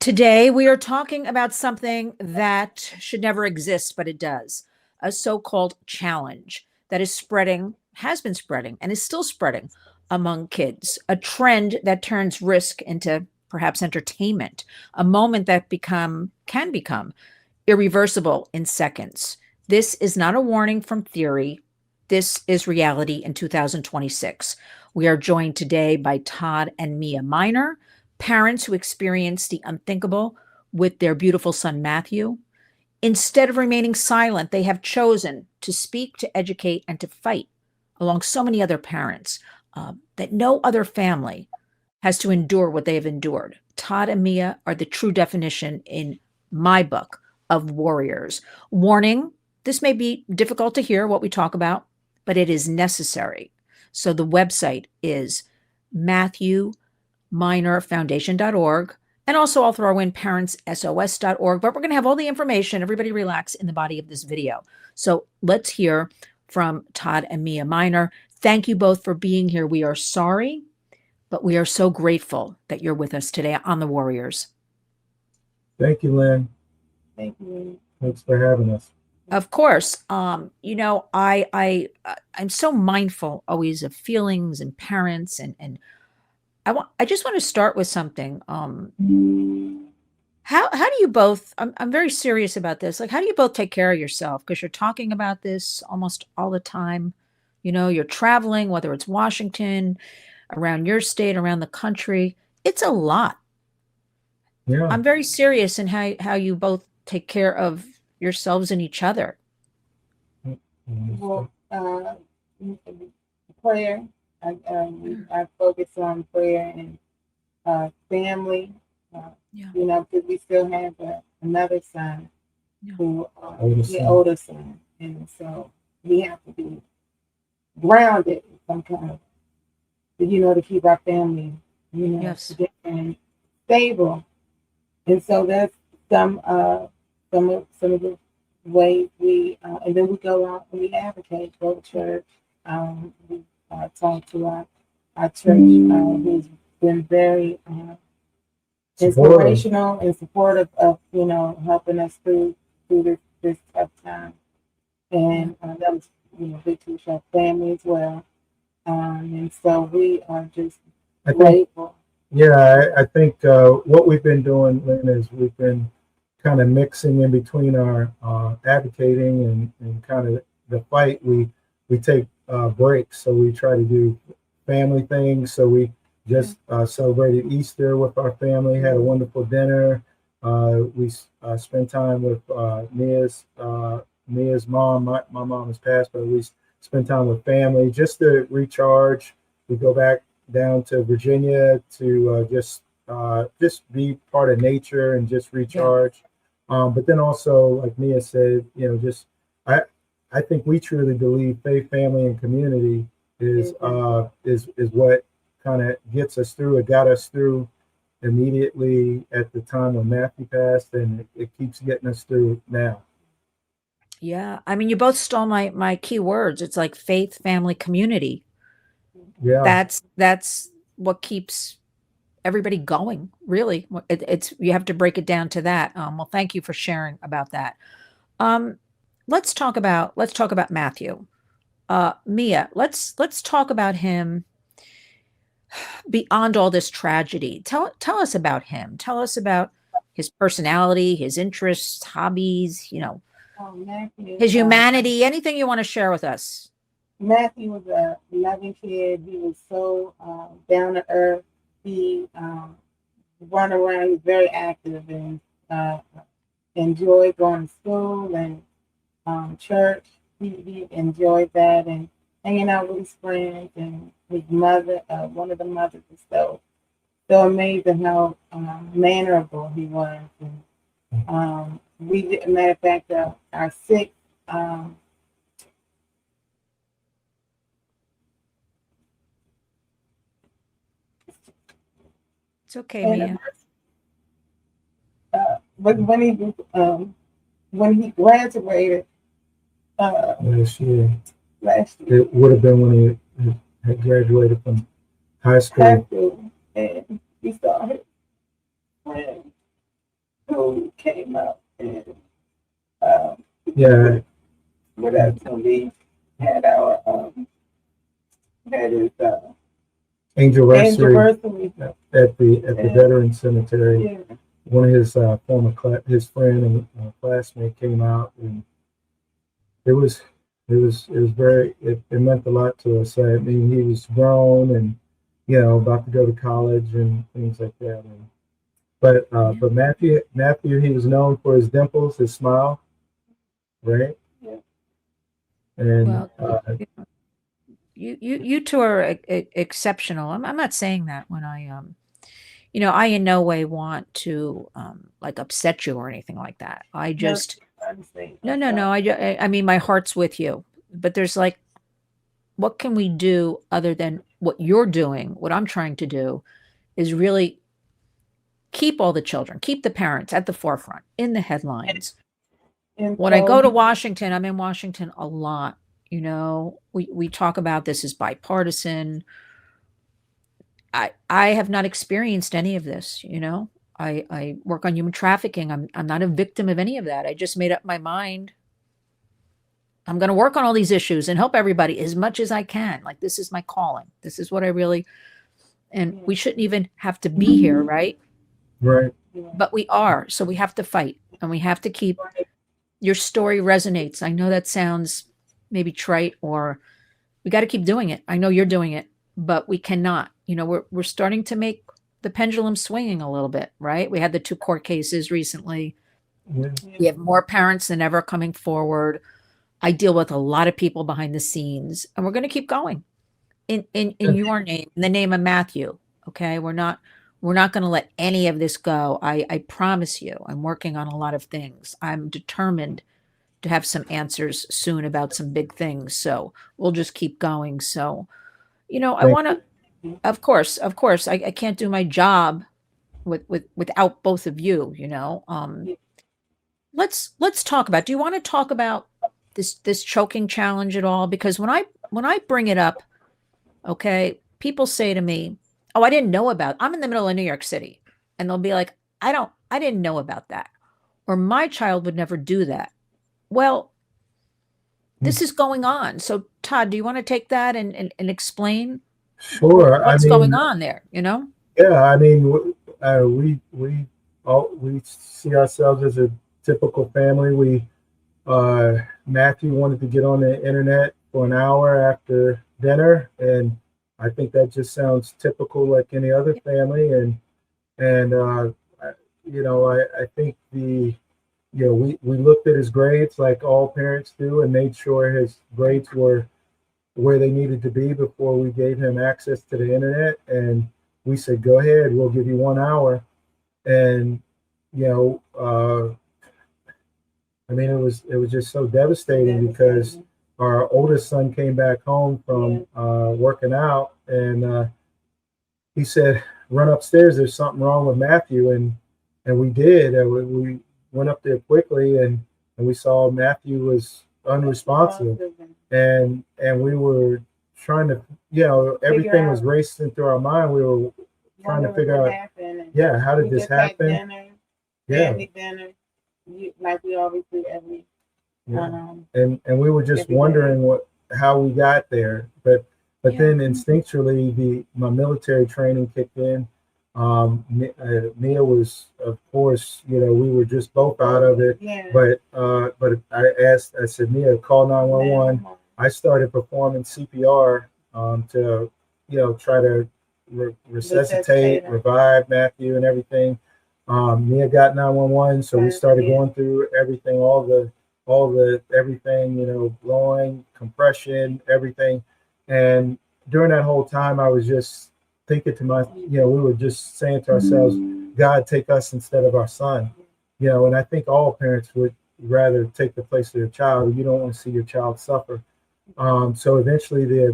Today, we are talking about something that should never exist, but it does. A so-called challenge that is spreading, has been spreading, and is still spreading among kids. A trend that turns risk into perhaps entertainment. A moment that can become irreversible in seconds. This is not a warning from theory. This is reality in 2026. We are joined today by Todd and Mia Minor, parents who experienced the unthinkable with their beautiful son, Matthew. Instead of remaining silent, they have chosen to speak, to educate, and to fight along so many other parents that no other family has to endure what they have endured. Todd and Mia are the true definition, in my book, of warriors. Warning, this may be difficult to hear what we talk about, but it is necessary. So the website is MatthewMinorFoundation.org. And also I'll throw in parentssos.org, but we're going to have all the information, everybody relax, in the body of this video. So let's hear from Todd and Mia Minor. Thank you both for being here. We are sorry, but we are so grateful that you're with us today on The Warriors. Thank you, Lynn. Thank you. Thanks for having us. Of course. I'm so mindful always of feelings and parents, and I just want to start with something. How do you both, I'm very serious about this. Like, how do you both take care of yourself? Because you're talking about this almost all the time. You know, you're traveling, whether it's Washington, around your state, around the country. It's a lot. Yeah. I'm very serious in how you both take care of yourselves and each other. Well, prayer. I focus on prayer and family. Yeah. You know, because we still have another son, Yeah. who Oldest the son. older son, and so we have to be grounded in some kind of, to keep our family, Yes. and stable. And so that's some of the ways we, and then we go out and we advocate, go to church. We talk to our church, who's been very inspirational and supportive of, helping us through this tough time. And that was, big to our family as well. And so we are just grateful. I think what we've been doing, Lynn, is we've been kind of mixing in between our advocating and kind of the fight. We take breaks, so we try to do family things. So we just celebrated Easter with our family, had a wonderful dinner. We spent time with Mia's mom. My mom has passed, but we spend time with family just to recharge. We go back down to Virginia to just be part of nature and just recharge. But then also, like Mia said, I think we truly believe faith, family, and community is what kind of gets us through. It got us through immediately at the time when Matthew passed, and it keeps getting us through now. Yeah. I mean, you both stole my key words. It's like faith, family, community. Yeah. That's what keeps everybody going, really. It's you have to break it down to that. Well, thank you for sharing about that. Let's talk about Matthew. Mia, let's talk about him beyond all this tragedy. Tell us about him. Tell us about his personality, his interests, hobbies, Matthew, his humanity, anything you want to share with us. Matthew was a loving kid. He was so down to earth. He run around. He was very active and enjoyed going to school and church. He enjoyed that and hanging out with his friends and his mother. One of the mothers was so amazing how mannerable he was. And, matter of fact, our sixth. It's okay, Mia. When he graduated Last year. It would have been when he had graduated from high school. and he saw his friend came up and Yeah. what else? So we had our had his Anniversary anniversary. at the Veterans Cemetery. Yeah. One of his his friend and classmate came out, and it was very it meant a lot to us. I mean, he was grown and about to go to college and things like that. But Matthew, he was known for his dimples, his smile, right? Yeah. And Well, you two are exceptional. I'm not saying that when I in no way want to like upset you or anything like that. I just no. I mean, my heart's with you, but there's like, what can we do other than what you're doing? What I'm trying to do is really keep all the children, keep the parents at the forefront in the headlines. And When I go to Washington, I'm in Washington a lot. We talk about this as bipartisan. I have not experienced any of this. I work on human trafficking. I'm not a victim of any of that. I just made up my mind. I'm going to work on all these issues and help everybody as much as I can. Like, this is my calling. This is what I really, and we shouldn't even have to be here, right? right. But we are. So we have to fight, and we have to keep, your story resonates. I know that sounds maybe trite, or we got to keep doing it. I know you're doing it, but we cannot. We're starting to make the pendulum swinging a little bit, right? We had the 2 court cases recently. Yeah. We have more parents than ever coming forward. I deal with a lot of people behind the scenes, and we're going to keep going in your name, in the name of Matthew. Okay. We're not going to let any of this go. I promise you, I'm working on a lot of things. I'm determined to have some answers soon about some big things. So we'll just keep going. So, I want to, of course, I can't do my job without both of you, let's talk about, do you want to talk about this choking challenge at all? Because when I bring it up, okay, people say to me, oh, I didn't know about, I'm in the middle of New York City, and they'll be like, I didn't know about that. Or my child would never do that. Well, this is going on. So Todd, do you want to take that and explain Sure. what's I mean, going on there? Yeah. I mean, we see ourselves as a typical family. Matthew wanted to get on the internet for an hour after dinner, and I think that just sounds typical, like any other family. I think we looked at his grades like all parents do, and made sure his grades were where they needed to be before we gave him access to the internet. And we said, go ahead, we'll give you 1 hour. And I mean, it was just so devastating, because our oldest son came back home from working out, and he said, run upstairs, there's something wrong with Matthew. And we did. We went up there quickly, and we saw Matthew was unresponsive, and we were trying to, everything was racing through our mind. We were trying to figure out, how did this happen? Family dinner, like we always do every. And we were just wondering how we got there, but then instinctually my military training kicked in. Mia was, of course, we were just both out of it. But I said, Mia, call 911. I started performing CPR to try to resuscitate, revive Matthew and everything. Mia got 911, so we started going through everything, all the everything, blowing, compression, everything. And during that whole time, I was just thinking to we were just saying to ourselves, God, take us instead of our son. And I think all parents would rather take the place of their child. You don't want to see your child suffer. So eventually the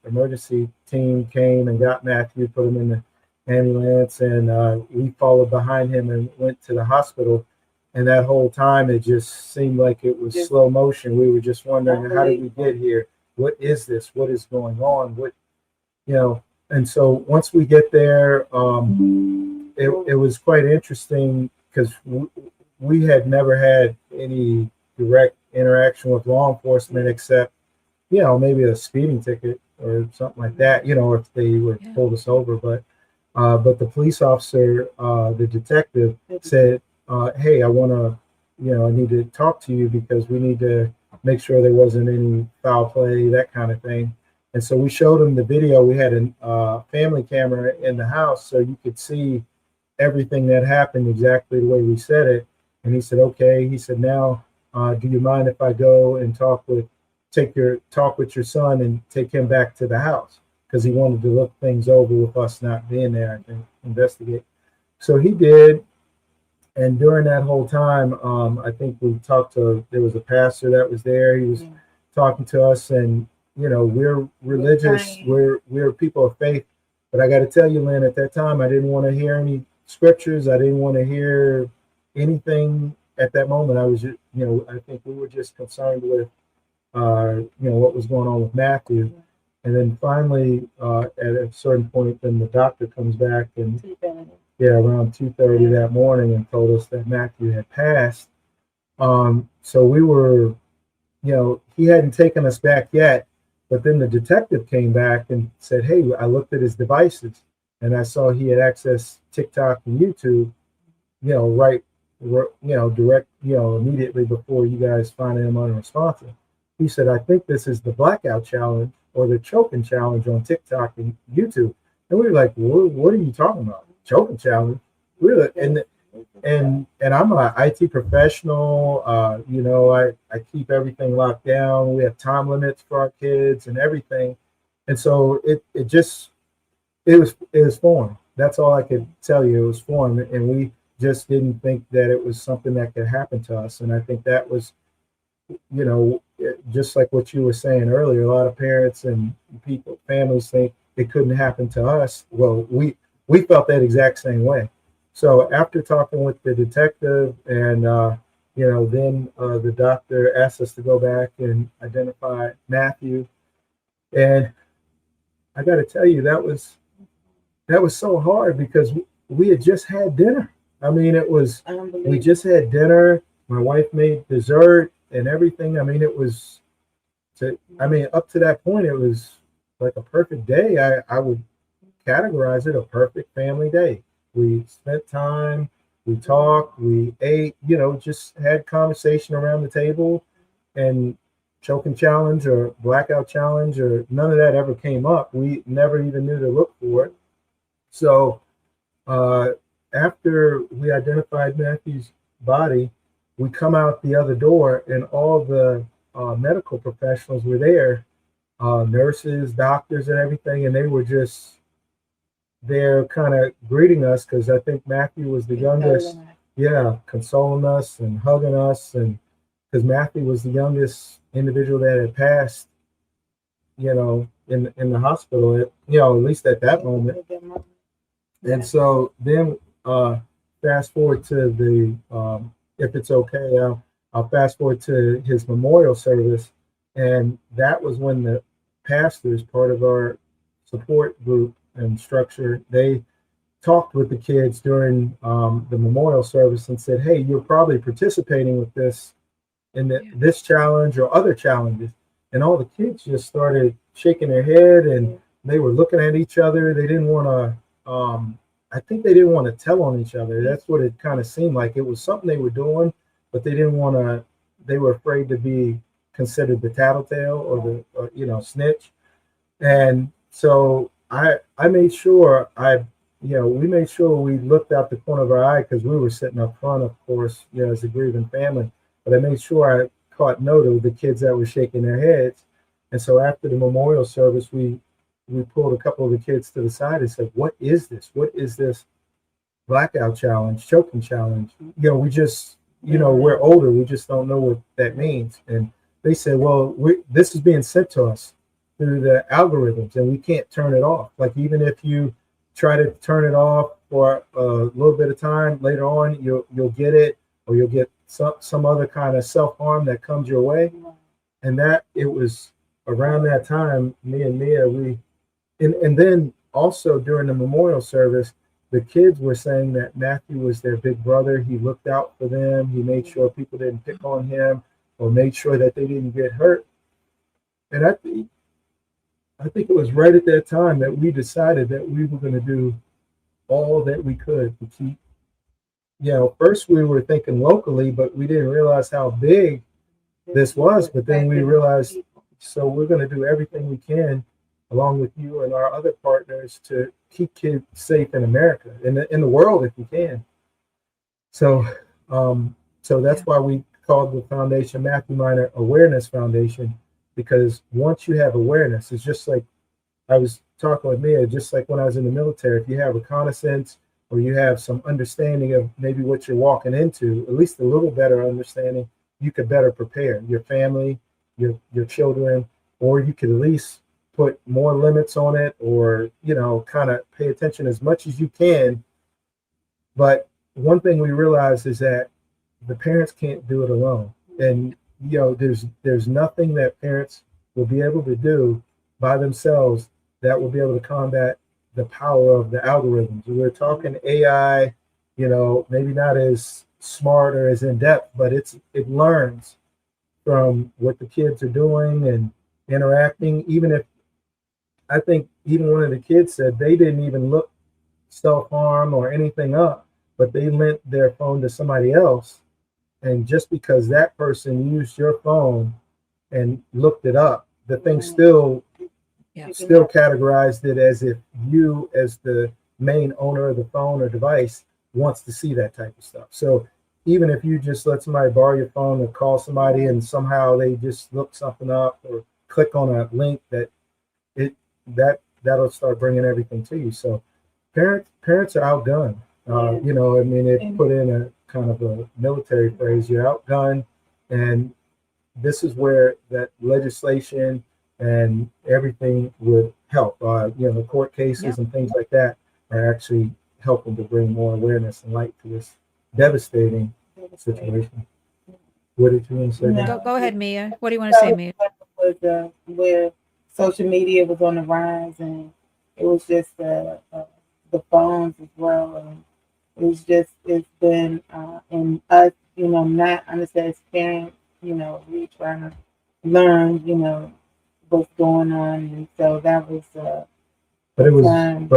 emergency team came and got Matthew, put him in the ambulance, and we followed behind him and went to the hospital. And that whole time, it just seemed like it was slow motion. We were just wondering, how did we get here? What is this? What is going on? And so once we get there, it was quite interesting because we had never had any direct interaction with law enforcement except, maybe a speeding ticket or something like that, if they were pulled us over. But the police officer, the detective, said, "Hey, I want to, I need to talk to you because we need to make sure there wasn't any foul play, that kind of thing." And so we showed him the video. We had a family camera in the house, so you could see everything that happened exactly the way we said it. And he said, "Okay." He said, "Now, do you mind if I go and talk with your son and take him back to the house?" Because he wanted to look things over with us not being there and investigate. So he did. And during that whole time, I think there was a pastor that was there. He was talking to us, and, we're religious. We're people of faith. But I got to tell you, Lynn, at that time, I didn't want to hear any scriptures. I didn't want to hear anything at that moment. I was just, I think we were just concerned with, what was going on with Matthew. And then finally, at a certain point, then the doctor comes back and around 2:30 that morning and told us that Matthew had passed. So we were, he hadn't taken us back yet, but then the detective came back and said, "Hey, I looked at his devices and I saw he had accessed TikTok and YouTube, direct, immediately before you guys finding him unresponsive." He said, "I think this is the blackout challenge or the choking challenge on TikTok and YouTube." And we were like, "What are you talking about? Choking challenge?" Really? And I'm an IT professional. I keep everything locked down. We have time limits for our kids and everything. And so it was foreign. That's all I could tell you. It was foreign, and we just didn't think that it was something that could happen to us. And I think that was, just like what you were saying earlier, a lot of parents and families think it couldn't happen to us. Well, we felt that exact same way. So after talking with the detective and, then the doctor asked us to go back and identify Matthew. And I got to tell you, that was so hard because we had just had dinner. I mean, we just had dinner. My wife made dessert and everything. I mean, up to that point, it was like a perfect day. I would categorize it a perfect family day. We spent time, we talked, we ate, just had conversation around the table, and choking challenge or blackout challenge or none of that ever came up. We never even knew to look for it. So after we identified Matthew's body, we come out the other door and all the medical professionals were there, nurses, doctors, and everything, and they were just there kind of greeting us because I think Matthew was the youngest. Yeah, consoling us and hugging us, and because Matthew was the youngest individual that had passed, in the hospital, at least at that moment. And so then fast forward to the, if it's okay, I'll fast forward to his memorial service, and that was when the pastors, part of our support group and structure, they talked with the kids during the memorial service and said, "Hey, you're probably participating with this this challenge or other challenges." And all the kids just started shaking their head and they were looking at each other. They didn't want to, I think they didn't want to tell on each other. That's what it kind of seemed like. It was something they were doing, but they didn't want to, they were afraid to be considered the tattletale or the, snitch. And so I made sure we made sure we looked out the corner of our eye because we were sitting up front, of course, as a grieving family. But I made sure I caught note of the kids that were shaking their heads. And so after the memorial service, we pulled a couple of the kids to the side and said, "What is this? What is this blackout challenge, choking challenge?" We just, we're older. We just don't know what that means. And they said, "Well, this is being sent to us through the algorithms and we can't turn it off. Like even if you try to turn it off for a little bit of time, later on you'll get it, or you'll get some other kind of self-harm that comes your way." And that it was around that time, me and Mia, and then also during the memorial service, the kids were saying that Matthew was their big brother. He looked out for them. He made sure people didn't pick on him or made sure that they didn't get hurt. And I think it was right at that time that we decided that we were going to do all that we could to keep, first we were thinking locally, but we didn't realize how big this was. But then we realized, so we're going to do everything we can, along with you and our other partners, to keep kids safe in America, in the world, if we can. So, so that's why we called the foundation Matthew Minor Awareness Foundation, because once you have awareness, it's just like I was talking with Mia, just like when I was in the military. If you have reconnaissance or you have some understanding of maybe what you're walking into, at least a little better understanding, you could better prepare your family, your children, or you could at least put more limits on it, or kind of pay attention as much as you can. But one thing we realize is that the parents can't do it alone, and there's nothing that parents will be able to do by themselves that will be able to combat the power of the algorithms. We're talking AI, maybe not as smart or as in depth, but it learns from what the kids are doing and interacting. Even if, I think even one of the kids said they didn't even look self-harm or anything up, but they lent their phone to somebody else. And just because that person used your phone and looked it up, the thing still categorized it as if you, as the main owner of the phone or device, wants to see that type of stuff. So even if you just let somebody borrow your phone or call somebody and somehow they just look something up or click on a link, that'll start bringing everything to you. So parents are outgunned. It put in a kind of a military phrase, you're outgunned. And this is where that legislation and everything would help. The court cases and things like that are actually helping to bring more awareness and light to this devastating situation. What did you want to say? No. Go ahead, Mia. What do you want to say, Mia? Was where social media was on the rise, and it was just the phones as well, and it's been and us, not understand as parents, we trying to learn, what's going on, and so that was. But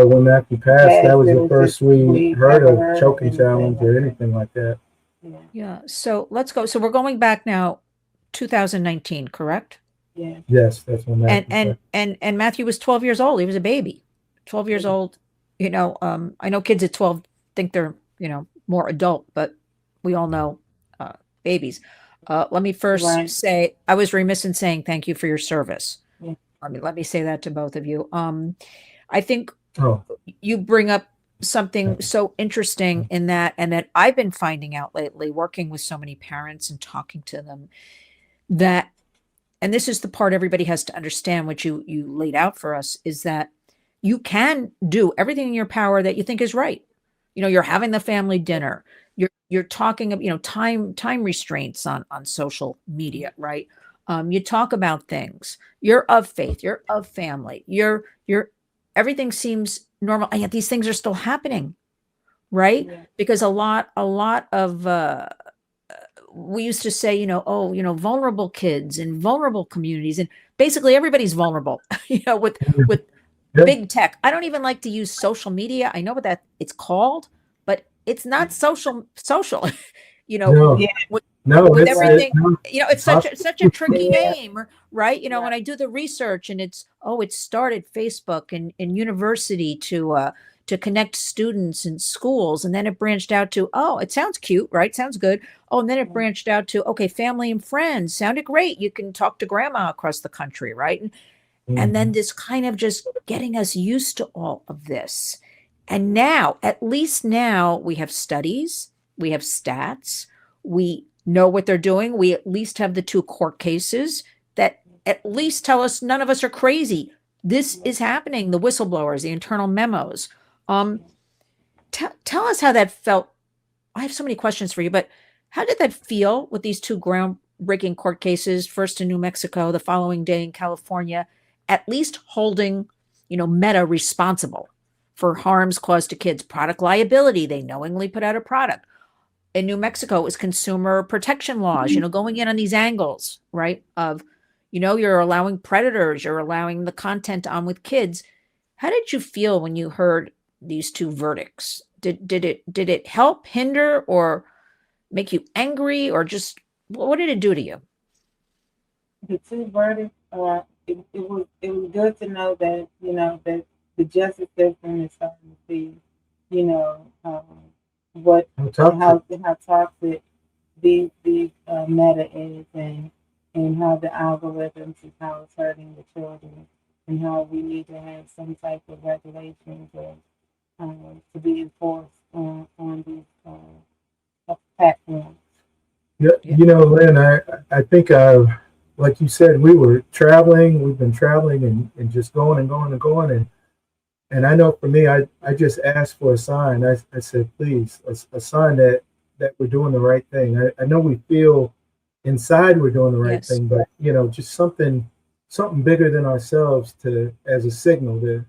when Matthew passed, that was the first we heard of choking challenge or anything like that. Yeah. So let's go. So we're going back now, 2019, correct? Yeah. Yes, that's when Matthew and Matthew was 12 years old. He was a baby, 12 years old. I know kids at 12 think they're, more adult, but we all know babies. Let me first say, I was remiss in saying thank you for your service. Yeah. Let me say that to both of you. I think you bring up something so interesting in that, and that I've been finding out lately, working with so many parents and talking to them, that, and this is the part everybody has to understand, what you laid out for us, is that you can do everything in your power that you think is right. You're having the family dinner. You're talking of, time restraints on social media, right? You talk about things. You're of faith. You're of family. You're everything seems normal, and yet these things are still happening, right? Yeah. Because a lot of we used to say, vulnerable kids and vulnerable communities, and basically everybody's vulnerable, with big tech. I don't even like to use social media. I know what that it's called, but it's not social, with everything, it's such a tricky name, right? When I do the research, and it started Facebook and university to connect students in schools, and then it branched out to, it sounds cute, right? Sounds good. And then it branched out to, family and friends. Sounded great. You can talk to grandma across the country, right? And then this kind of just getting us used to all of this. And now, at least now, we have studies, we have stats, we know what they're doing. We at least have the 2 court cases that at least tell us none of us are crazy. This is happening. The whistleblowers, the internal memos. Tell us how that felt. I have so many questions for you, but how did that feel with these 2 groundbreaking court cases, first in New Mexico, the following day in California, at least holding, Meta responsible for harms caused to kids. Product liability, they knowingly put out a product. In New Mexico, it was consumer protection laws, going in on these angles, right? Of, you're allowing predators, you're allowing the content on with kids. How did you feel when you heard these two verdicts? Did it help, hinder, or make you angry, or just what did it do to you? The two verdicts, it was good to know that that the justice system is starting to see, what how toxic these meta is, and how the algorithms is how it's hurting the children, and how we need to have some type of regulations to be enforced on these platforms. Yeah, Lynn, I think like you said, we've been traveling and just going and going and going. And I know for me, I just asked for a sign. I said, please, a sign that we're doing the right thing. I know we feel inside we're doing the right thing, but just something bigger than ourselves as a signal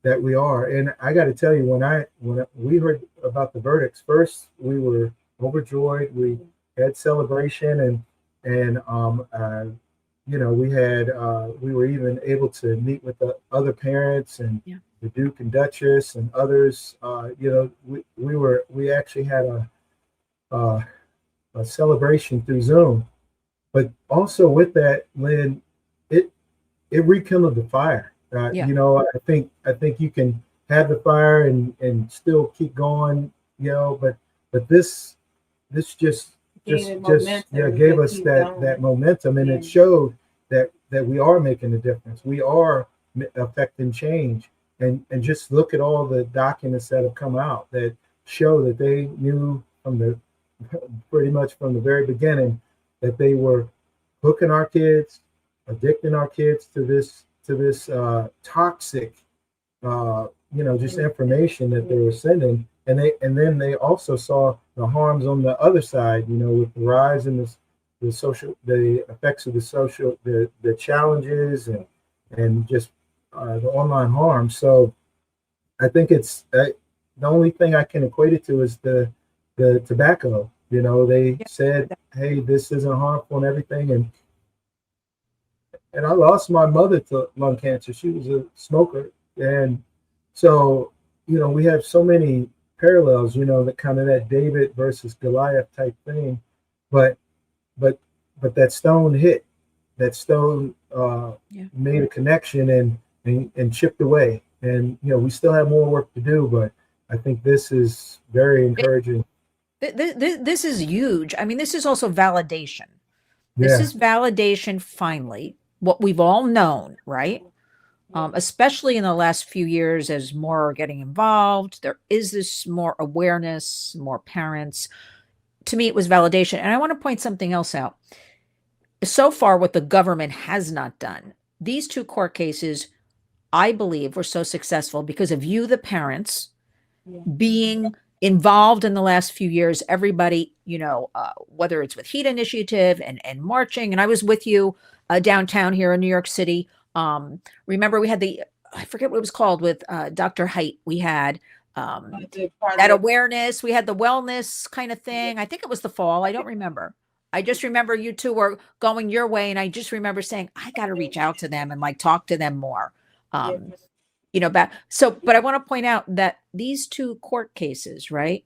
that we are. And I got to tell you, when we heard about the verdicts, first we were overjoyed. We had celebration, and we were even able to meet with the other parents and the Duke and Duchess and others. We actually had a celebration through Zoom, but also with that, Lynn, it rekindled the fire. I think you can have the fire and still keep going, but this just gave us that momentum, and it showed that we are making a difference. We are affecting change, and just look at all the documents that have come out that show that they knew pretty much from the very beginning that they were hooking our kids, addicting our kids to this toxic, just information that they were sending. And then they also saw the harms on the other side, with the rise in the effects of the challenges and just the online harm. So I think it's the only thing I can equate it to is the tobacco. They said, hey, this isn't harmful and everything. And I lost my mother to lung cancer. She was a smoker. And so, we have so many parallels, that kind of that David versus Goliath type thing. But that stone hit. That stone made a connection and chipped away. And, we still have more work to do, but I think this is very encouraging. This is huge. I mean, this is also validation. This is validation, finally, what we've all known, right? Especially in the last few years, as more are getting involved, there is this more awareness, more parents. To me, it was validation. And I want to point something else out. So far, what the government has not done, these two court cases, I believe, were so successful because of you, the parents, being involved in the last few years. Everybody, whether it's with Heat Initiative and marching, and I was with you downtown here in New York City. Remember, we had I forget what it was called with Dr. Height. We had that awareness. We had the wellness kind of thing. I think it was the fall. I don't remember. I just remember you two were going your way. And I just remember saying, I got to reach out to them and talk to them more. But I want to point out that these two court cases, right,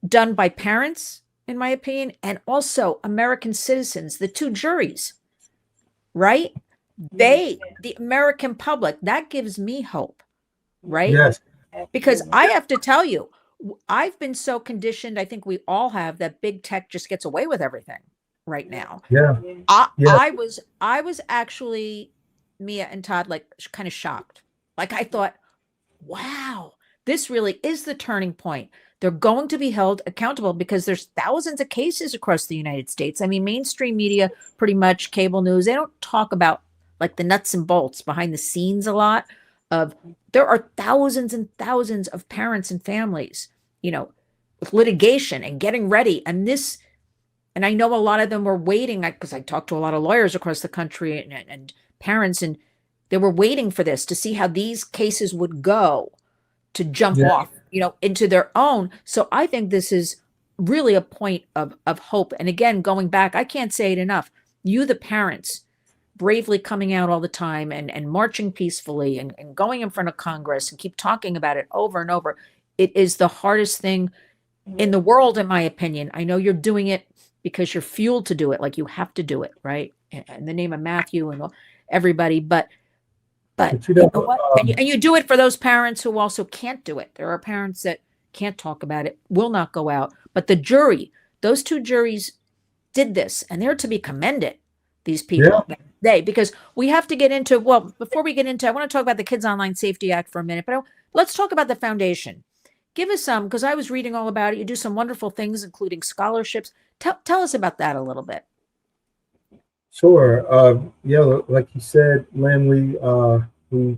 done by parents, in my opinion, and also American citizens, the two juries, right? The American public, that gives me hope, right? Yes. Because I have to tell you, I've been so conditioned, I think we all have, that big tech just gets away with everything right now. Yeah. I was actually, Mia and Todd, kind of shocked. I thought, wow, this really is the turning point. They're going to be held accountable because there's thousands of cases across the United States. I mean, mainstream media, pretty much cable news, they don't talk about the nuts and bolts behind the scenes a lot of. There are thousands and thousands of parents and families, with litigation and getting ready. And I know a lot of them were waiting, because I talked to a lot of lawyers across the country and parents, and they were waiting for this to see how these cases would go. to jump Yeah. off, into their own. So I think this is really a point of hope. And again, going back, I can't say it enough. You, the parents, bravely coming out all the time and marching peacefully and going in front of Congress and keep talking about it over and over. It is the hardest thing in the world, in my opinion. I know you're doing it because you're fueled to do it, like you have to do it, right? In the name of Matthew and everybody, but you you know, know what? And you do it for those parents who also can't do it. There are parents that can't talk about it, will not go out. But the jury, those two juries did this, and they're to be commended, these people. Yeah. Because we have to get into, well, before we get into, I want to talk about the Kids Online Safety Act for a minute, but let's talk about the foundation. Give us some, because I was reading all about it. You do some wonderful things, including scholarships. Tell us about that a little bit. Sure. Yeah, like you said, Lynn, we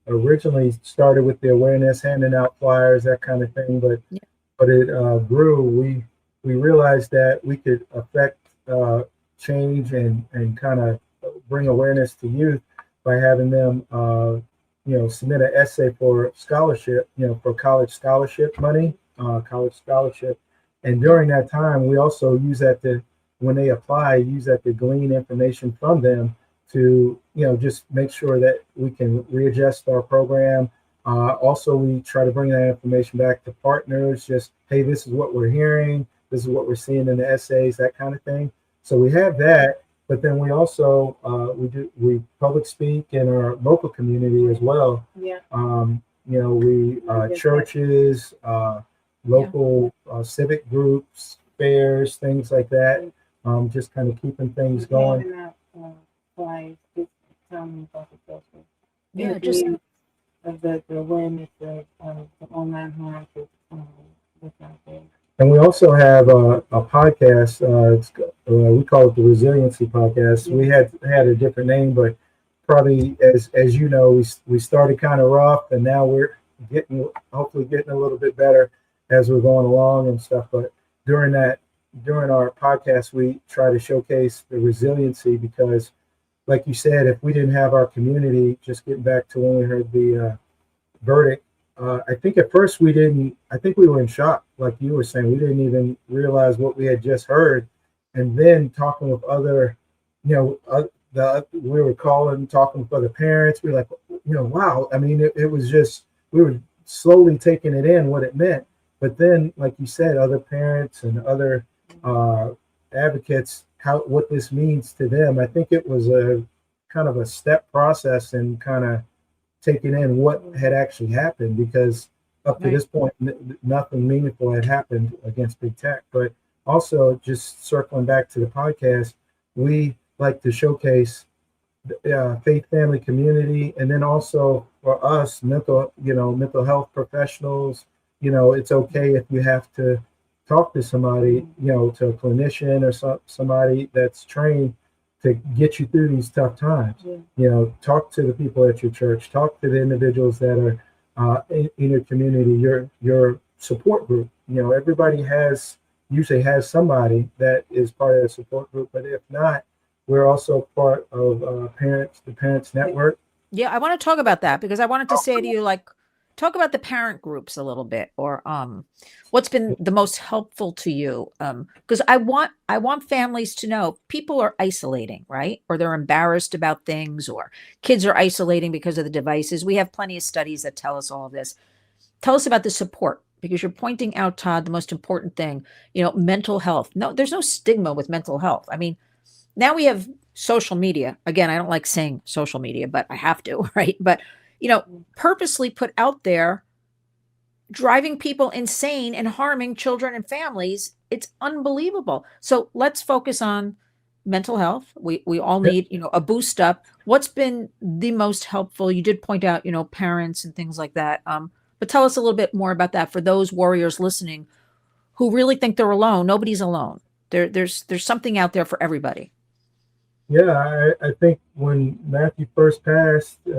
originally started with the awareness, handing out flyers, that kind of thing, but it grew. We realized that we could affect change and kind of bring awareness to youth by having them, submit an essay for scholarship, for college scholarship money, college scholarship. And during that time, we also use that when they apply, use that to glean information from them to, just make sure that we can readjust our program. Also, we try to bring that information back to partners. Just, hey, this is what we're hearing. This is what we're seeing in the essays, that kind of thing. So we have that, but then we also we public speak in our local community as well. Yeah. We churches, local civic groups, fairs, things like that. Just kind of keeping things going. Yeah, just of the awareness of the online harm that's out there. And we also have a podcast. We call it the Resiliency Podcast. We had a different name, but probably as you know, we started kind of rough, and now we're hopefully getting a little bit better as we're going along and stuff. But during our podcast, we try to showcase the resiliency because, like you said, if we didn't have our community, just getting back to when we heard the verdict, I think at first I think we were in shock, like you were saying. We didn't even realize what we had just heard. And then talking with other, we were talking with other parents. We were like, wow. I mean, it was just, we were slowly taking it in, what it meant. But then, like you said, other parents and other advocates, what this means to them. I think it was a kind of a step process and kind of taking in what had actually happened, because up to this point, nothing meaningful had happened against big tech. But also, just circling back to the podcast, we like to showcase faith, family, community, and then also for us, mental health professionals. It's okay if you have to talk to somebody, to a clinician or somebody that's trained to get you through these tough times. Talk to the people at your church, talk to the individuals that are in your community, your support group. Everybody usually has somebody that is part of the support group, but if not, we're also part of the Parents Network. Yeah, I want to talk about that because I wanted to say to you, talk about the parent groups a little bit, or what's been the most helpful to you, because I want families to know people are isolating, right? Or they're embarrassed about things, or kids are isolating because of the devices. We have plenty of studies that tell us all of this. Tell us about the support, because you're pointing out, Todd, the most important thing, mental health. No, there's no stigma with mental health. I mean, now we have social media. Again, I don't like saying social media, but I have to, right? But purposely put out there, driving people insane and harming children and families. It's unbelievable. So let's focus on mental health. We all need, a boost up. What's been the most helpful? You did point out, parents and things like that. But tell us a little bit more about that for those warriors listening who really think they're alone. Nobody's alone. There's something out there for everybody. Yeah, I think when Matthew first passed, at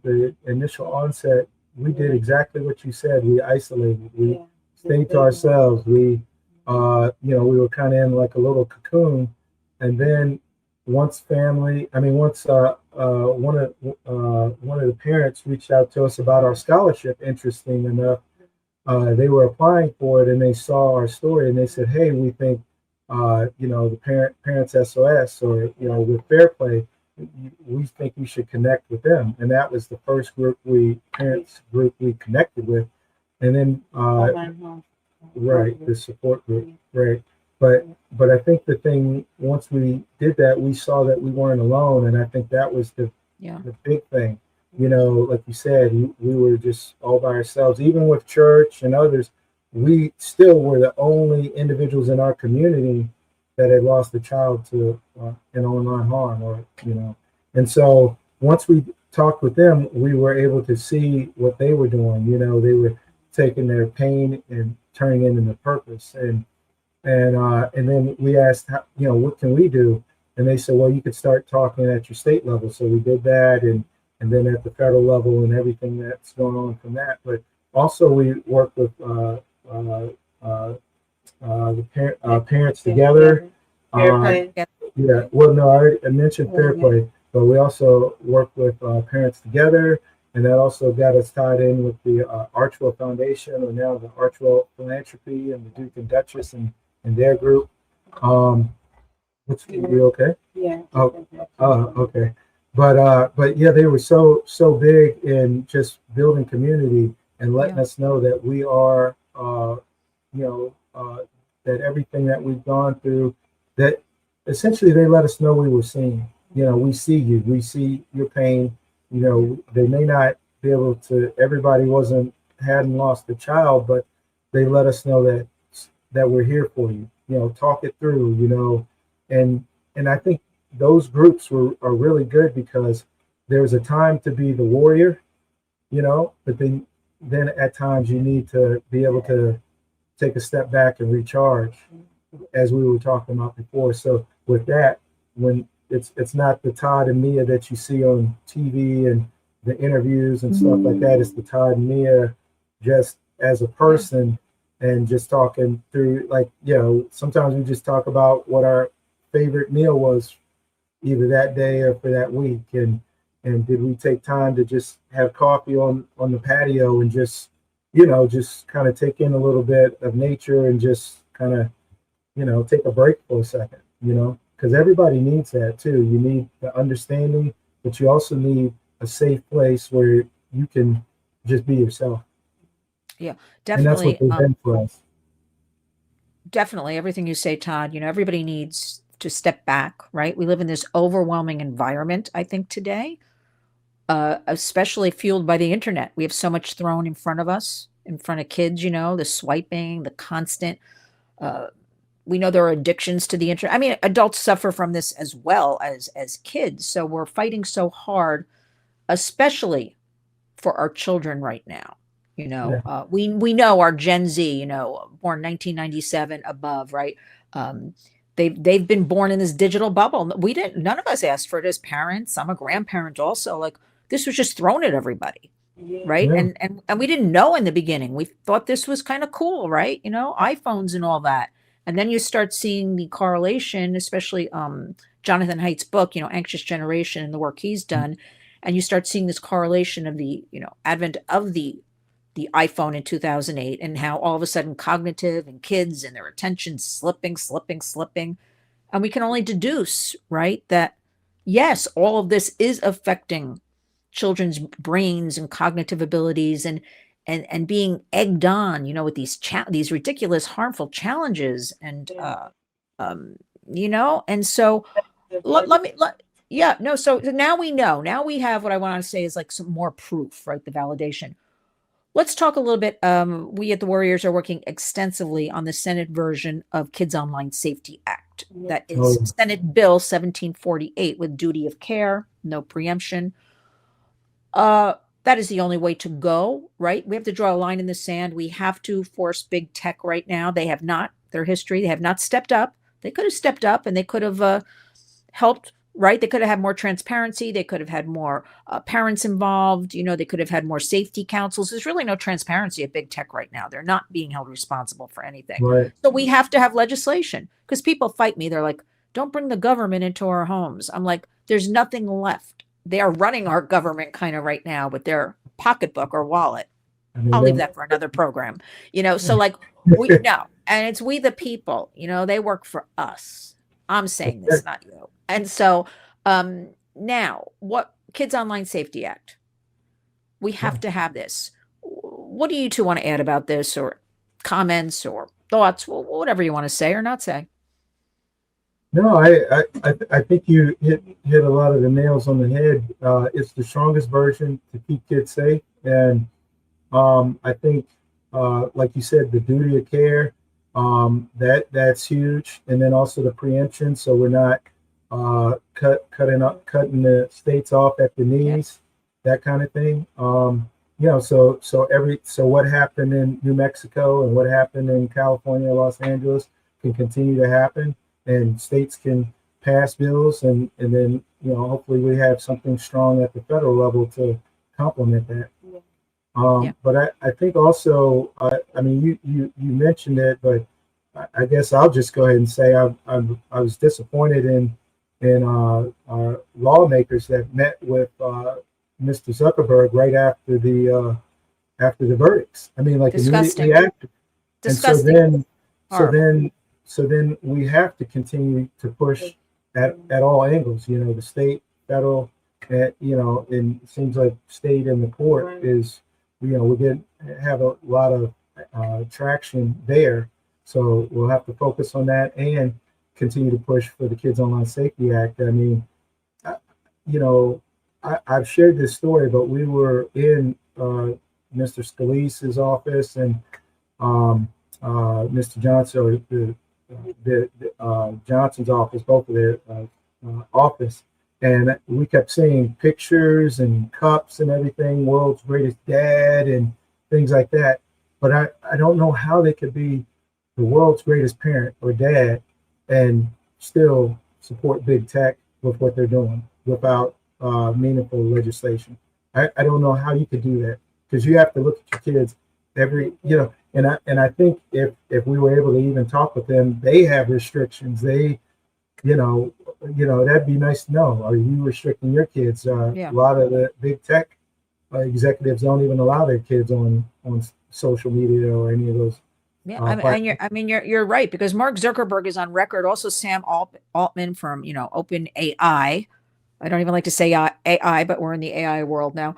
the initial onset, we did exactly what you said. We isolated. We stayed to ourselves. We were kind of in like a little cocoon. And then once one of the parents reached out to us about our scholarship. Interesting enough, they were applying for it, and they saw our story, and they said, "Hey, we think, the parents SOS, or with Fair Play, we think you should connect with them." And that was the first parents group we connected with, and then right, the support group, right. But I think the thing, once we did that, we saw that we weren't alone, and I think that was the big thing. Like you said, we were just all by ourselves. Even with church and others, we still were the only individuals in our community that had lost a child to an online harm, And so once we talked with them, we were able to see what they were doing. They were taking their pain and turning it into purpose. And then we asked, what can we do? And they said, well, you could start talking at your state level. So we did that, and then at the federal level, and everything that's going on from that. But also we work with the parents together. Yeah. Well, no, I mentioned Fair Play, but we also work with Parents Together, and that also got us tied in with the Archwell Foundation, or now the Archwell Philanthropy, and the Duke and Duchess and their group. You okay? Yeah. Oh, okay. But yeah, they were so big in just building community and letting us know that we are, that everything that we've gone through, that essentially they let us know we were seen. We see you, we see your pain. They may not be able to. Everybody hadn't lost a child, but they let us know that we're here for you. Talk it through. And I think those groups are really good, because there's a time to be the warrior, but then at times you need to be able to take a step back and recharge, as we were talking about before. So with that, when it's not the Todd and Mia that you see on TV and the interviews and stuff like that, it's the Todd and Mia just as a person, and just talking through, sometimes we just talk about what our favorite meal was either that day or for that week, and did we take time to just have coffee on the patio and just kind of take in a little bit of nature, and just kind of take a break for a second, because everybody needs that too. You need the understanding, but you also need a safe place where you can just be yourself. Yeah, definitely. And that's what they've been for us. Definitely, everything you say, Todd. Everybody needs to step back, right? We live in this overwhelming environment, I think, today, especially fueled by the internet. We have so much thrown in front of us, in front of kids, the swiping, the constant. We know there are addictions to the internet. I mean, adults suffer from this as well as kids. So we're fighting so hard, especially for our children right now. We know our Gen Z, born 1997 above, right? They've been born in this digital bubble. None of us asked for it as parents. I'm a grandparent also. Like, this was just thrown at everybody, right? Yeah. And we didn't know in the beginning. We thought this was kind of cool, right? iPhones and all that. And then you start seeing the correlation, especially Jonathan Haidt's book, Anxious Generation, and the work he's done. And you start seeing this correlation of the, advent of the iPhone in 2008, and how all of a sudden cognitive and kids and their attention slipping. And we can only deduce, right, that yes, all of this is affecting children's brains and cognitive abilities, and being egged on, with these ridiculous, harmful challenges. And, and so so now we know. Now we have, what I want to say is like some more proof, right? The validation. Let's talk a little bit. We at the Warriors are working extensively on the Senate version of Kids Online Safety Act. That is Senate Bill 1748, with duty of care, no preemption. That is the only way to go, right? We have to draw a line in the sand. We have to force big tech right now. They have not, their history, they have not stepped up. They could have stepped up, and they could have helped, right? They could have had more transparency. They could have had more parents involved. They could have had more safety councils. There's really no transparency at big tech right now. They're not being held responsible for anything. Right. So we have to have legislation, because people fight me. They're like, don't bring the government into our homes. I'm like, there's nothing left. they are running our government kind of right now with their pocketbook or wallet. I mean, I'll leave that for another program, so like we no, and it's we the people, they work for us. I'm saying this, not you. And so now what Kids Online Safety Act, we have to have this. What do you two want to add about this, or comments or thoughts, whatever you want to say or not say? No, I think you hit a lot of the nails on the head. It's the strongest version to keep kids safe, and I think, like you said, the duty of care, that's huge, and then also the preemption, so we're not cutting the states off at the knees, that kind of thing. So what happened in New Mexico and what happened in California, Los Angeles can continue to happen, and states can pass bills, and then hopefully we have something strong at the federal level to complement that. But I think also, I mean, you mentioned it, but I guess I'll just go ahead and say I was disappointed in our lawmakers that met with Mr. Zuckerberg right after the verdicts. I mean, like Disgusting. immediately after. Disgusting. And so then we have to continue to push at all angles. The state, federal, and it seems like state and the court is. We have a lot of traction there, so we'll have to focus on that and continue to push for the Kids Online Safety Act. I mean, I've shared this story, but we were in Mr. Scalise's office and Mr. Johnson, or the Johnson's office, both of their office. And we kept seeing pictures and cups and everything, world's greatest dad and things like that. But I don't know how they could be the world's greatest parent or dad and still support big tech with what they're doing without meaningful legislation. I don't know how you could do that, because you have to look at your kids and I think if we were able to even talk with them, they have restrictions. They, that'd be nice to know. Are you restricting your kids? A lot of the big tech executives don't even allow their kids on social media or any of those. You're right, because Mark Zuckerberg is on record. Also, Sam Altman from Open AI. I don't even like to say AI, but we're in the AI world now.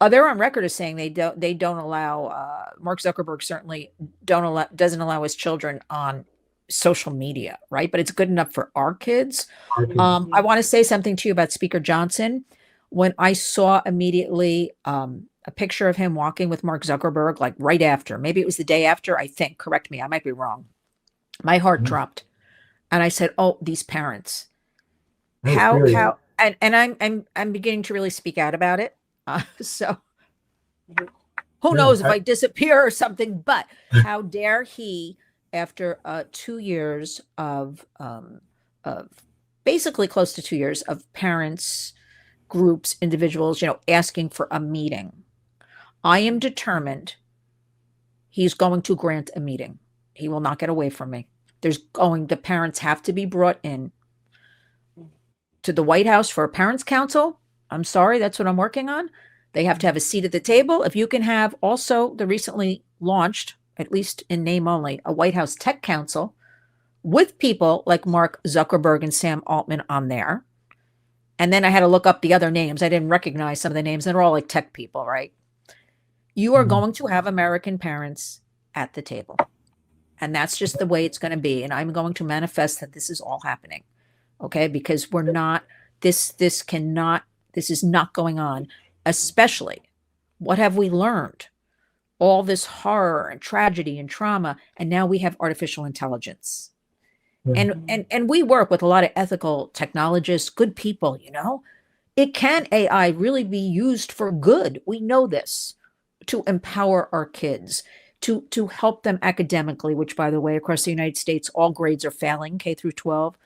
They're on record as saying they don't allow Mark Zuckerberg certainly doesn't allow his children on social media, right? But it's good enough for our kids. I want to say something to you about Speaker Johnson. When I saw immediately a picture of him walking with Mark Zuckerberg, like right after, maybe it was the day after, I think, correct me, I might be wrong. My heart dropped. And I said, oh, these parents, how, and I'm beginning to really speak out about it. So who knows if I disappear or something, but how dare he, after 2 years of basically close to 2 years of parents, groups, individuals, asking for a meeting. I am determined he's going to grant a meeting. He will not get away from me. The parents have to be brought in to the White House for a parents' council. I'm sorry, that's what I'm working on. They have to have a seat at the table. If you can have also the recently launched, at least in name only, a White House Tech Council with people like Mark Zuckerberg and Sam Altman on there. And then I had to look up the other names. I didn't recognize some of the names. They're all like tech people, right? You are going to have American parents at the table. And that's just the way it's going to be. And I'm going to manifest that this is all happening. Okay? Because we're not, this is not going on. Especially, what have we learned? All this horror and tragedy and trauma, and now we have artificial intelligence. And we work with a lot of ethical technologists, good people, Can AI really be used for good? We know this, to empower our kids, to help them academically, which, by the way, across the United States, all grades are failing, K through 12,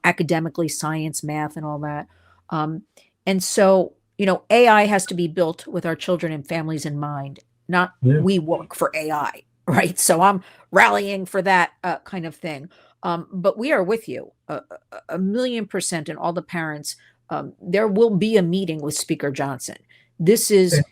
academically, science, math, and all that. And so, AI has to be built with our children and families in mind, not we work for AI, right? So I'm rallying for that kind of thing. But we are with you 1,000,000%, and all the parents There will be a meeting with Speaker Johnson. This is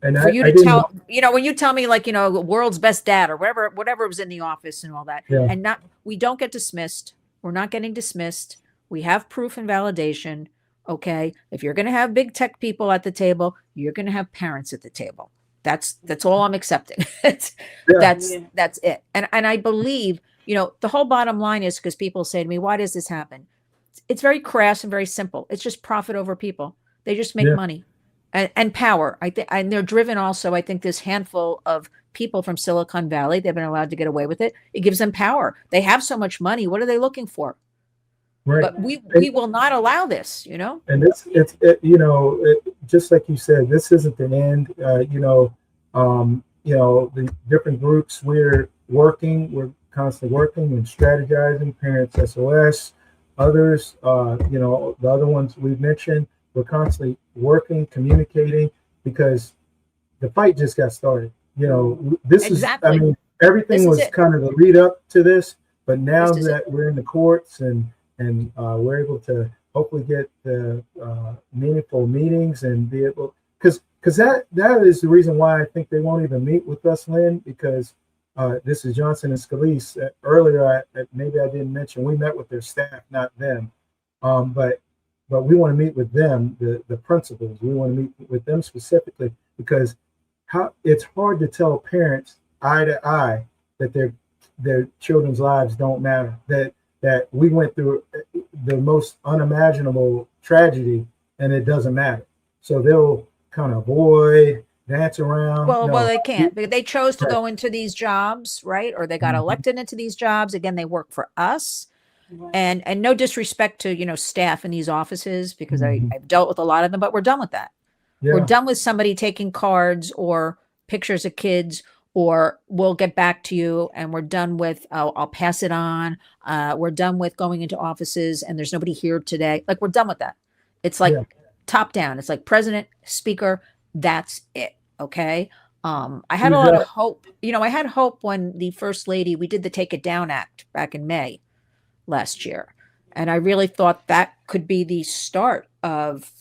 And for you I to didn't tell, when you tell me, like, world's best dad or whatever was in the office and all that, yeah. and we don't get dismissed. We're not getting dismissed. We have proof and validation. Okay. If you're going to have big tech people at the table, you're going to have parents at the table. That's all I'm accepting. That's it. And I believe, the whole bottom line is, because people say to me, why does this happen? It's very crass and very simple. It's just profit over people. They just make money and power. I think, and they're driven also. I think this handful of people from Silicon Valley, they've been allowed to get away with it. It gives them power. They have so much money. What are they looking for? Right. But we will not allow this, And just like you said, this isn't the end. The different groups we're constantly working and strategizing. Parents SOS, others, the other ones we've mentioned. We're constantly working, communicating, because the fight just got started. This exactly. is. I mean, everything was kind of the lead up to this, but now that we're in the courts and we're able to hopefully get the meaningful meetings and be able, because that is the reason why I think they won't even meet with us, Lynn, because this is Johnson and Scalise. Earlier, maybe I didn't mention, we met with their staff, not them, but we want to meet with them, the principals. We want to meet with them specifically, because it's hard to tell parents eye to eye that their children's lives don't matter, that we went through the most unimaginable tragedy and it doesn't matter. So they'll kind of avoid, dance around. Well, they can't. They chose to go into these jobs, right? Or they got elected into these jobs. Again, they work for us. And no disrespect to, staff in these offices, because I've dealt with a lot of them, but we're done with that. Yeah. We're done with somebody taking cards or pictures of kids, or we'll get back to you, and we're done with, I'll pass it on. We're done with going into offices and there's nobody here today. Like, we're done with that. It's like top down. It's like president, speaker, that's it. Okay. I had a lot of hope. I had hope when the first lady, we did the Take It Down Act back in May last year. And I really thought that could be the start of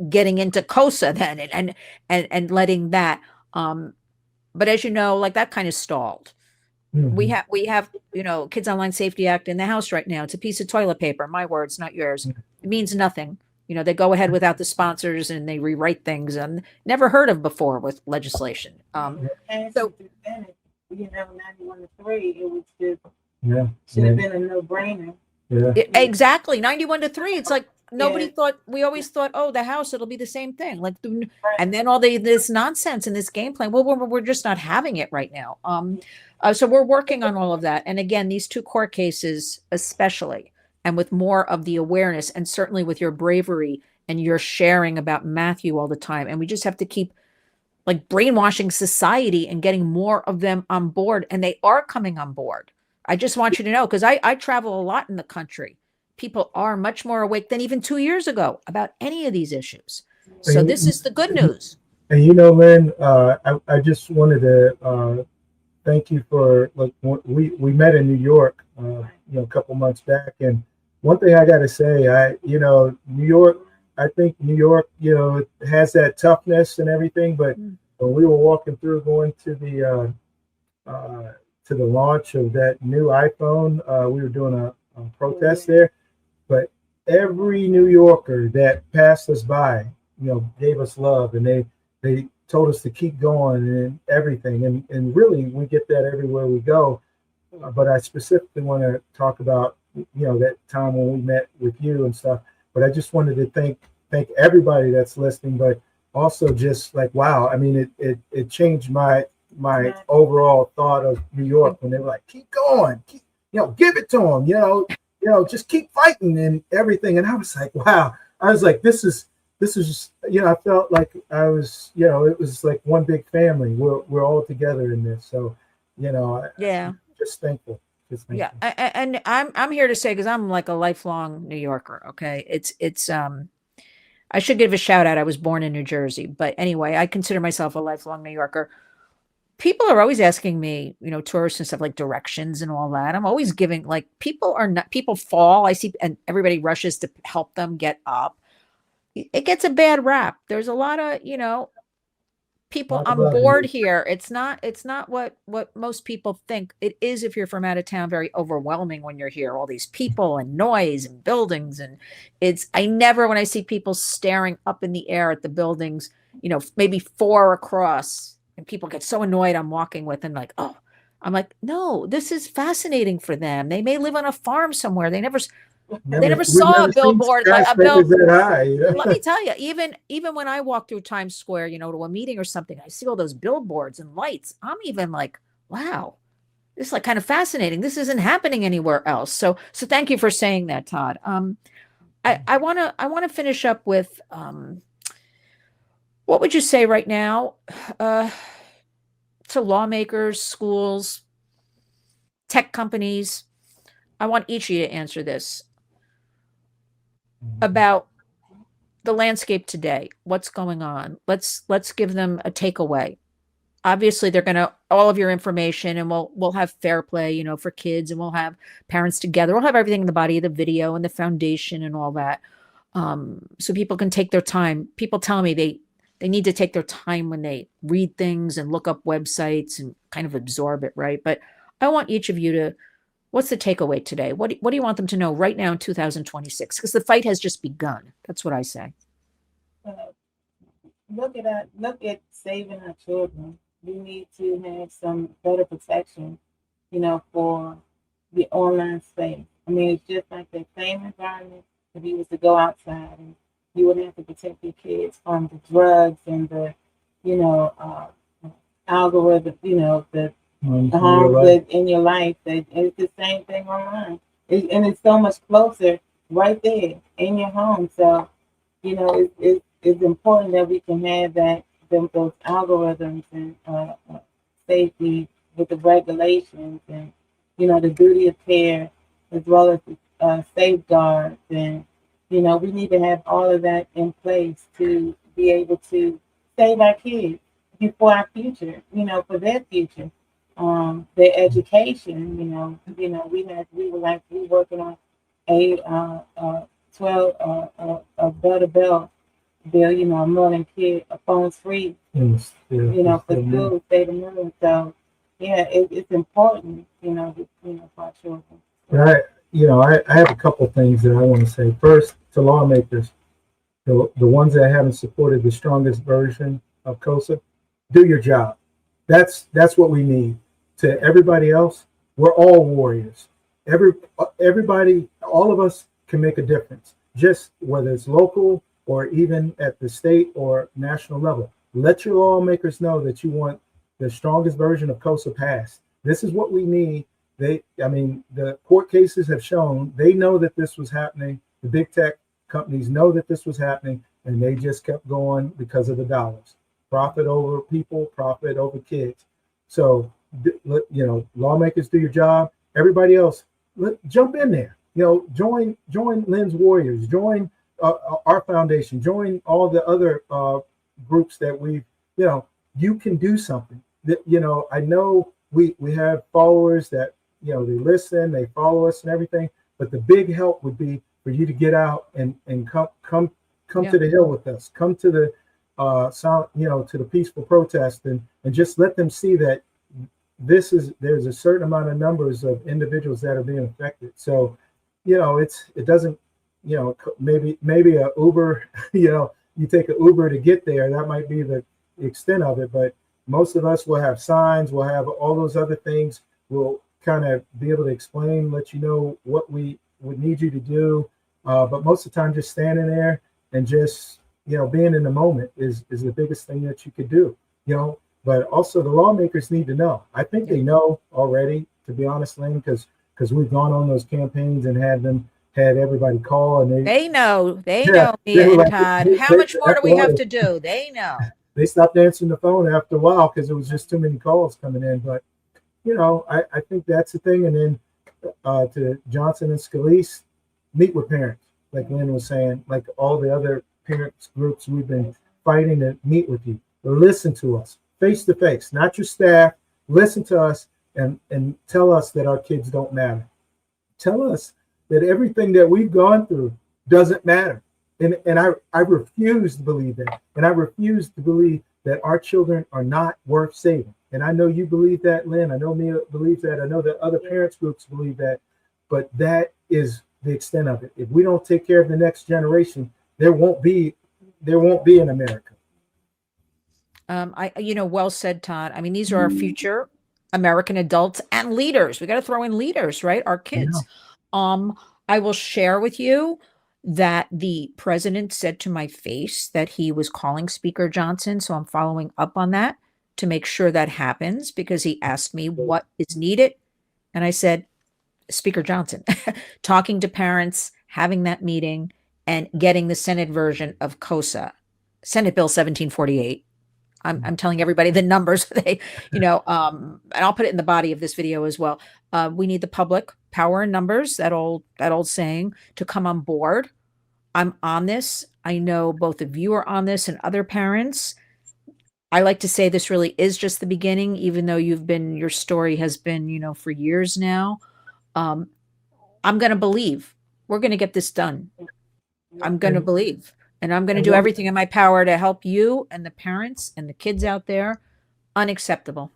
getting into KOSA then and letting that, but as you know, like, that kind of stalled. We have, Kids Online Safety Act in the House right now. It's a piece of toilet paper. My words, not yours. It means nothing. They go ahead without the sponsors and they rewrite things and never heard of before with legislation. And so, 91 to 3, it was just, should have been a no-brainer. Yeah. Exactly. 91 to 3. It's like nobody thought, we always thought, oh, the House, it'll be the same thing. Like, and then all this nonsense and this game plan. Well, we're just not having it right now. So we're working on all of that. And again, these 2 court cases, especially, and with more of the awareness, and certainly with your bravery and your sharing about Matthew all the time. And we just have to keep, like, brainwashing society and getting more of them on board. And they are coming on board. I just want you to know, because I travel a lot in the country. People are much more awake than even 2 years ago about any of these issues. So this is the good news. And Lynn, I just wanted to thank you for, like, we met in New York, a couple months back. And one thing I got to say, New York, I think New York, it has that toughness and everything. But when we were walking through, going to the launch of that new iPhone, we were doing a protest there, but every New Yorker that passed us by, gave us love, and they told us to keep going and everything. And really, we get that everywhere we go. But I specifically want to talk about, that time when we met with you and stuff. But I just wanted to thank everybody that's listening, but also just like, wow, I mean, it changed my overall thought of New York when they were like, keep going, give it to them, just keep fighting and everything. And I was like, wow, I was like, this is just, I felt like I was, it was like one big family. We're all together in this. So, I'm just thankful. Yeah. And I'm here to say, because I'm like a lifelong New Yorker. Okay. It's I should give a shout out. I was born in New Jersey, but anyway, I consider myself a lifelong New Yorker. people are always asking me, tourists and stuff, like directions and all that. I'm always giving, like, people fall. I see, and everybody rushes to help them get up. It gets a bad rap. There's a lot of, people Talk on about board it. here. It's not what most people think it is. If you're from out of town, very overwhelming when you're here, all these people and noise and buildings. And I never, when I see people staring up in the air at the buildings, maybe 4 across, and people get so annoyed I'm walking with, and like, oh, I'm like, no, this is fascinating for them. They may live on a farm somewhere. They never We've saw a never seen billboard, like a skyscrapers that high. You know? let me tell you, even when I walk through Times Square, to a meeting or something, I see all those billboards and lights. I'm even like, wow, this is like kind of fascinating. This isn't happening anywhere else. So thank you for saying that, Todd. I want to finish up with what would you say right now to lawmakers, schools, tech companies? I want each of you to answer this about the landscape today. What's going on? Let's give them a takeaway. Obviously, they're going to all of your information, and we'll have fair play, for kids, and we'll have parents together. We'll have everything in the body of the video and the foundation and all that, so people can take their time. People tell me they need to take their time when they read things and look up websites and kind of absorb it, right? But I want each of you to. What's the takeaway today? What do you want them to know right now in 2026? Because the fight has just begun. That's what I say. Look at saving our children. We need to have some better protection, for the online space. I mean, it's just like the same environment. If you was to go outside, and you would have to protect your kids from the drugs and the, algorithm, the harms that in your life. That it's the same thing online, and it's so much closer right there in your home. So, it's important that we can have those algorithms and safety with the regulations, and the duty of care, as well as the safeguards, and we need to have all of that in place to be able to save our kids for our future, for their future. Their education, we working on a 12 a better bill, a million kid phones free, for school, state of Maryland. So yeah, it's important, for our children. Right. I have a couple things that I want to say. First, to lawmakers, the ones that haven't supported the strongest version of KOSA, do your job. That's what we need. To everybody else, we're all warriors. Everybody, all of us can make a difference, just whether it's local or even at the state or national level. Let your lawmakers know that you want the strongest version of KOSA passed. This is what we need. The court cases have shown they know that this was happening. The big tech companies know that this was happening, and they just kept going because of the dollars. Profit over people, profit over kids. So, lawmakers, do your job. Everybody else, jump in there. Join Lynn's Warriors. Join our foundation. Join all the other groups that you can do something. I know we have followers that they listen, they follow us and everything. But the big help would be for you to get out and come to the Hill with us. Come to the to the peaceful protest, and just let them see that there's a certain amount of numbers of individuals that are being affected. So, it doesn't, maybe a Uber, you take an Uber to get there. That might be the extent of it, but most of us will have signs, we'll have all those other things. We'll kind of be able to explain, let you know what we would need you to do. But most of the time, just standing there and just, being in the moment is the biggest thing that you could do, But also the lawmakers need to know. I think they know already, to be honest, Lynn, because we've gone on those campaigns and had everybody call, and they know, Mia and like, Todd. How much more do we have to do? They know. They stopped answering the phone after a while because it was just too many calls coming in. But I think that's the thing. And then to Johnson and Scalise, meet with parents, like Lynn was saying, like all the other parents groups we've been fighting to meet with you. Listen to us. face to face, not your staff. Listen to us and tell us that our kids don't matter. Tell us that everything that we've gone through doesn't matter. And I refuse to believe that. And I refuse to believe that our children are not worth saving. And I know you believe that, Lynn. I know Mia believes that. I know that other parents groups believe that. But that is the extent of it. If we don't take care of the next generation, there won't be an America. Well said, Todd. I mean, these are our future American adults and leaders. We got to throw in leaders, right? Our kids. I will share with you that the president said to my face that he was calling Speaker Johnson. So I'm following up on that to make sure that happens, because he asked me what is needed. And I said, Speaker Johnson, talking to parents, having that meeting, and getting the Senate version of KOSA, Senate Bill 1748. I'm telling everybody the numbers, and I'll put it in the body of this video as well. We need the public, power in numbers, that old saying, to come on board. I'm on this. I know both of you are on this and other parents. I like to say this really is just the beginning, even though your story has been, for years now. I'm going to believe we're going to get this done. I'm going to believe. And I'm going to do everything in my power to help you and the parents and the kids out there. Unacceptable.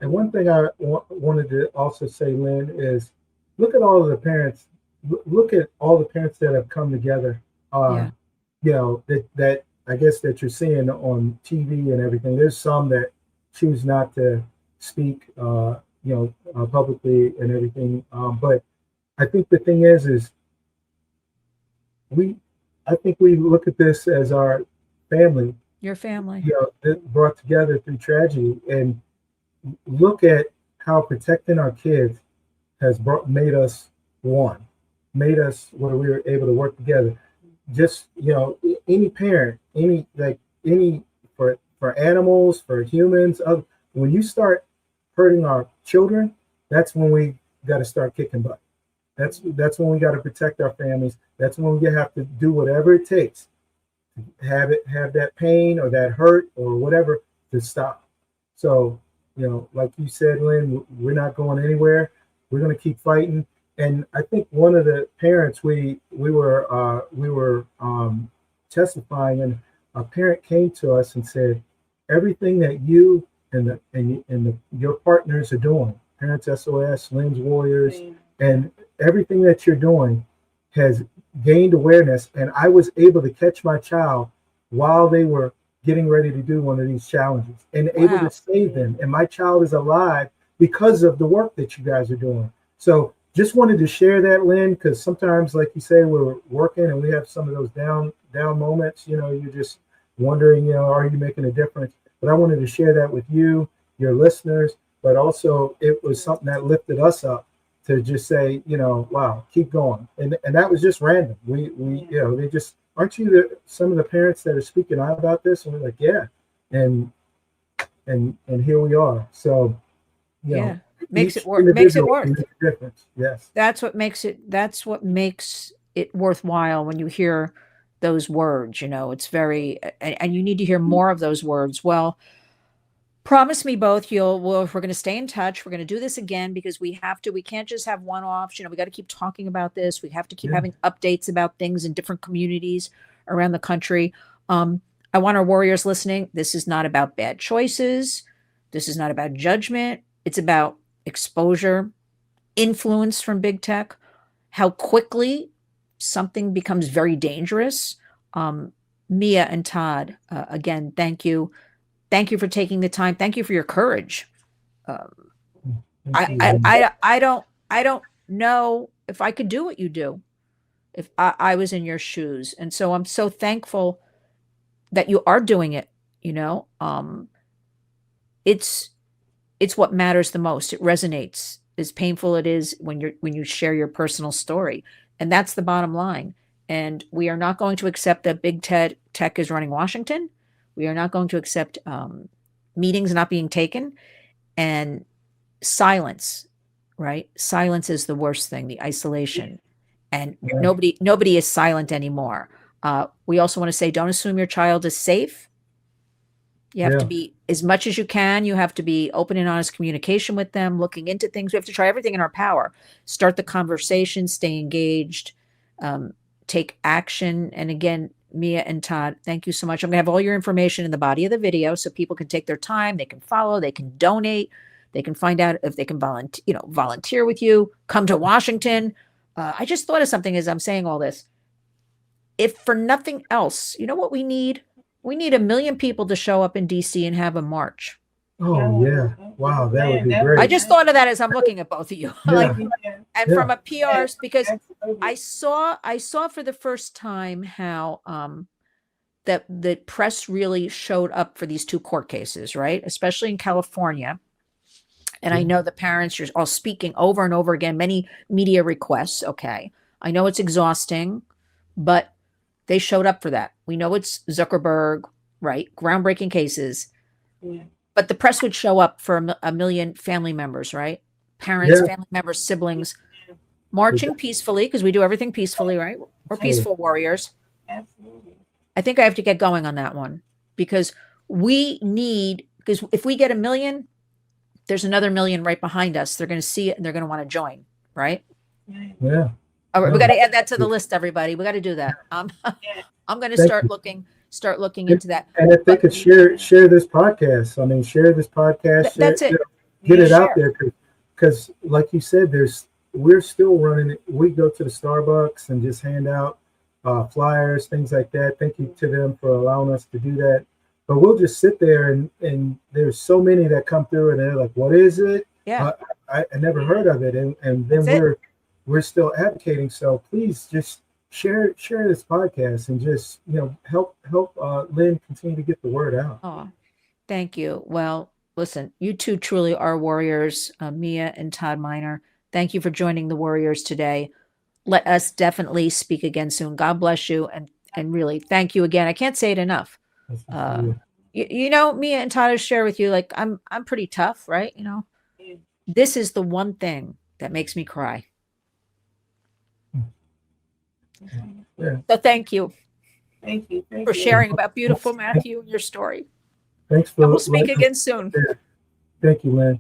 And one thing I wanted to also say, Lynn, is look at all of the parents. Look at all the parents that have come together. That I guess that you're seeing on TV and everything. There's some that choose not to speak, publicly and everything. But I think the thing is I think we look at this as our family. Your family. Brought together through tragedy, and look at how protecting our kids has made us one, made us where we were able to work together. Just, any parent, for animals, for humans, when you start hurting our children, that's when we got to start kicking butt. That's when we got to protect our families. That's when we have to do whatever it takes to have that pain or that hurt or whatever to stop. So, like you said, Lynn, we're not going anywhere. We're going to keep fighting. And I think one of the parents we were testifying, and a parent came to us and said, everything that you and your partners are doing, Parents SOS, Lynn's Warriors, and everything that you're doing has gained awareness. And I was able to catch my child while they were getting ready to do one of these challenges and able to save them. And my child is alive because of the work that you guys are doing. So just wanted to share that, Lynn, because sometimes, like you say, we're working and we have some of those down moments. You're just wondering, are you making a difference? But I wanted to share that with you, your listeners, but also it was something that lifted us up to just say, wow, keep going. And that was just random. We they just, aren't you some of the parents that are speaking out about this? And we're like, yeah. And here we are. So, makes it work. Makes it work. Makes a difference. Yes. That's what makes it worthwhile when you hear those words. It's very, and you need to hear more of those words. Well, promise me both we're going to stay in touch. We're going to do this again because we can't just have one-offs. We got to keep talking about this. We have to keep having updates about things in different communities around the country. I want our warriors listening. This is not about bad choices. This is not about judgment. It's about exposure, influence from big tech, how quickly something becomes very dangerous. Mia and Todd, again, thank you. Thank you for taking the time. Thank you for your courage. I don't know if I could do what you do if I was in your shoes. And so I'm so thankful that you are doing it. It's what matters the most. It resonates, as painful it is when you share your personal story. And that's the bottom line. And we are not going to accept that big tech is running Washington. We are not going to accept meetings not being taken, and silence, right? Silence is the worst thing, the isolation. And nobody is silent anymore. We also want to say, don't assume your child is safe. You have to Yeah. be, as much as you can, you have to be open and honest communication with them, looking into things. We have to try everything in our power. Start the conversation, stay engaged, take action. And again, Mia and Todd, thank you so much. I'm going to have all your information in the body of the video so people can take their time, they can follow, they can donate, they can find out if they can volunteer with you, come to Washington. I just thought of something as I'm saying all this. If for nothing else, you know what we need? We need 1 million people to show up in DC and have a march. Oh yeah. Wow, that would be I great. just thought of that as I'm looking at both of you. Yeah. And Yeah. from a PR, because Absolutely. I saw for the first time how that the press really showed up for these 2 court cases, right? Especially in California. And I Yeah. know the parents are all speaking over and over again, many media requests. Okay. I know it's exhausting, but they showed up for that. We know it's Zuckerberg, right? Groundbreaking cases. Yeah. But the press would show up for 1 million family members, right? Parents, Yeah. family members, siblings, marching peacefully, because we do everything peacefully, right? We're peaceful warriors. Absolutely. I think I have to get going on that one because because if we get 1 million, there's another 1 million right behind us. They're going to see it and they're going to want to join, right? Right. Yeah. All right, we No. got to add that to the list, everybody. We got to do that. I'm going to Thank start you. looking into that. And if they could share this podcast, I mean, share this podcast. That's it. Get it out Share. there because, like you said, we're still running it. We go to the Starbucks and just hand out flyers, things like that. Thank you to them for allowing us to do that. But we'll just sit there and there's so many that come through and they're like, "What is it? Yeah. I never heard of it." And then That's it. we're still advocating. So please just share this podcast and just help Lynn continue to get the word out. Oh, thank you. Well, listen, you two truly are warriors, Mia and Todd Minor. Thank you for joining the warriors today. Let us definitely speak again soon. God bless you. And really, thank you again. I can't say it enough. Mia and Todd, I share with you, like, I'm pretty tough, right? This is the one thing that makes me cry. Yeah. So thank you Thank you. for sharing about beautiful Matthew and your story. Thanks for And we'll speak again soon. Thank you, Lynn.